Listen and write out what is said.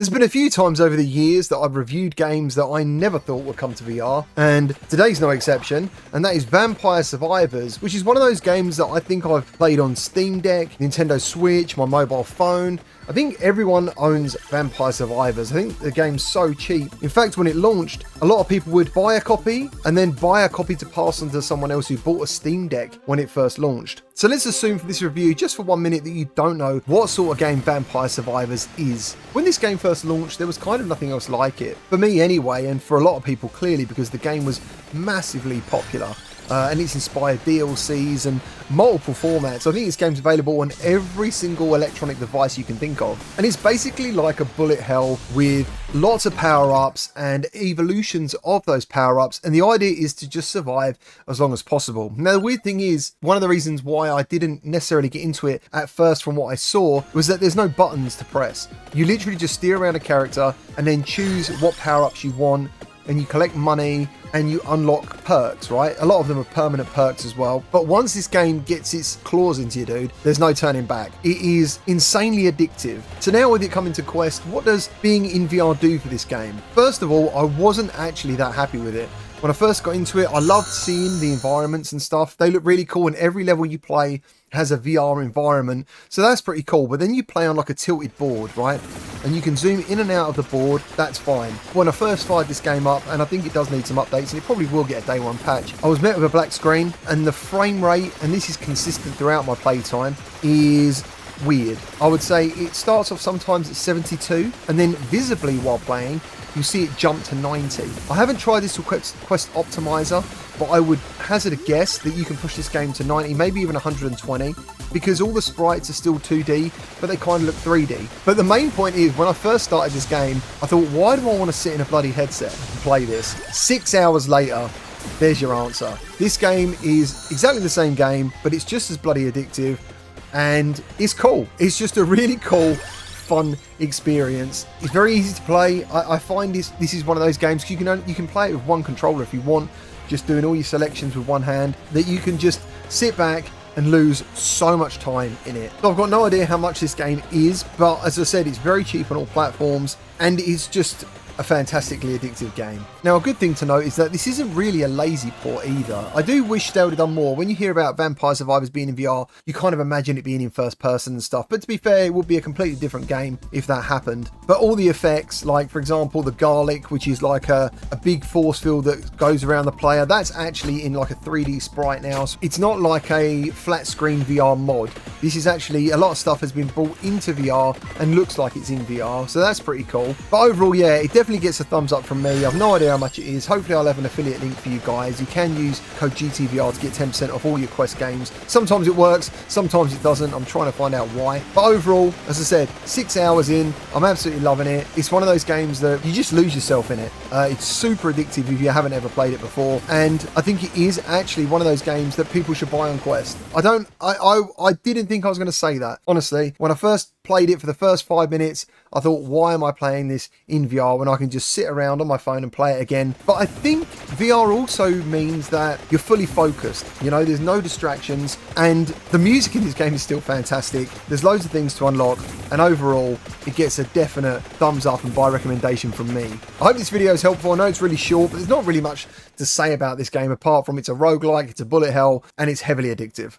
There's been a few times over the years that I've reviewed games that I never thought would come to VR, and today's no exception, and that is Vampire Survivors, which is one of those games that I think I've played on Steam Deck, Nintendo Switch, my mobile phone. I think everyone owns Vampire Survivors. I think the game's so cheap. In fact, when it launched, a lot of people would buy a copy and then buy a copy to pass on to someone else who bought a Steam Deck when it first launched. So let's assume for this review, just for 1 minute, that you don't know what sort of game Vampire Survivors is. When this game first launched, there was kind of nothing else like it. For me anyway, and for a lot of people clearly, because the game was massively popular. And it's inspired DLCs and multiple formats. I think this game's available on every single electronic device you can think of. And it's basically like a bullet hell with lots of power-ups and evolutions of those power-ups. And the idea is to just survive as long as possible. Now, the weird thing is, one of the reasons why I didn't necessarily get into it at first from what I saw was that there's no buttons to press. You literally just steer around a character and then choose what power-ups you want, and you collect money and you unlock perks, right? A lot of them are permanent perks as well. But once this game gets its claws into you, dude, there's no turning back. It is insanely addictive. So now with it coming to Quest, what does being in VR do for this game? First of all, I wasn't actually that happy with it. When I first got into it, I loved seeing the environments and stuff. They look really cool, and every level you play has a VR environment, so that's pretty cool. But then you play on like a tilted board, right? And you can zoom in and out of the board, that's fine. When I first fired this game up, and I think it does need some updates, and it probably will get a day one patch, I was met with a black screen, and the frame rate, and this is consistent throughout my playtime, is weird. I would say it starts off sometimes at 72, and then visibly while playing, you see it jump to 90. I haven't tried this with Quest Optimizer, but I would hazard a guess that you can push this game to 90, maybe even 120, because all the sprites are still 2D, but they kind of look 3D. But the main point is, when I first started this game, I thought, why do I want to sit in a bloody headset and play this? 6 hours later, there's your answer. This game is exactly the same game, but it's just as bloody addictive, and it's cool. It's just a really cool, fun experience. It's very easy to play. I find this is one of those games, you can play it with one controller if you want, just doing all your selections with one hand, that you can just sit back and lose so much time in it. So I've got no idea how much this game is, but as I said, it's very cheap on all platforms, and it's just a fantastically addictive game. Now, a good thing to note is that this isn't really a lazy port either. I do wish they would have done more. When you hear about Vampire Survivors being in VR, you kind of imagine it being in first person and stuff, but to be fair, it would be a completely different game if that happened. But all the effects, like for example the garlic, which is like a big force field that goes around the player, that's actually in like a 3D sprite now. So it's not like a flat screen VR mod. This is actually, a lot of stuff has been brought into VR and looks like it's in VR, so that's pretty cool. But overall, yeah, it definitely gets a thumbs up from me. I've no idea how much it is. Hopefully I'll have an affiliate link for you guys. You can use code GTVR to get 10% off all your Quest games. Sometimes it works, sometimes it doesn't. I'm trying to find out why. But overall, as I said, 6 hours in, I'm absolutely loving it. It's one of those games that you just lose yourself in it. It's super addictive if you haven't ever played it before, and I think it is actually one of those games that people should buy on Quest. I didn't think I was going to say that, honestly. When I first played it for the first 5 minutes, I thought, why am I playing this in VR when I can just sit around on my phone and play it again? But I think VR also means that you're fully focused. You know, there's no distractions, and the music in this game is still fantastic. There's loads of things to unlock, and overall, it gets a definite thumbs up and buy recommendation from me. I hope this video is helpful. I know it's really short, but there's not really much to say about this game apart from it's a roguelike, it's a bullet hell, and it's heavily addictive.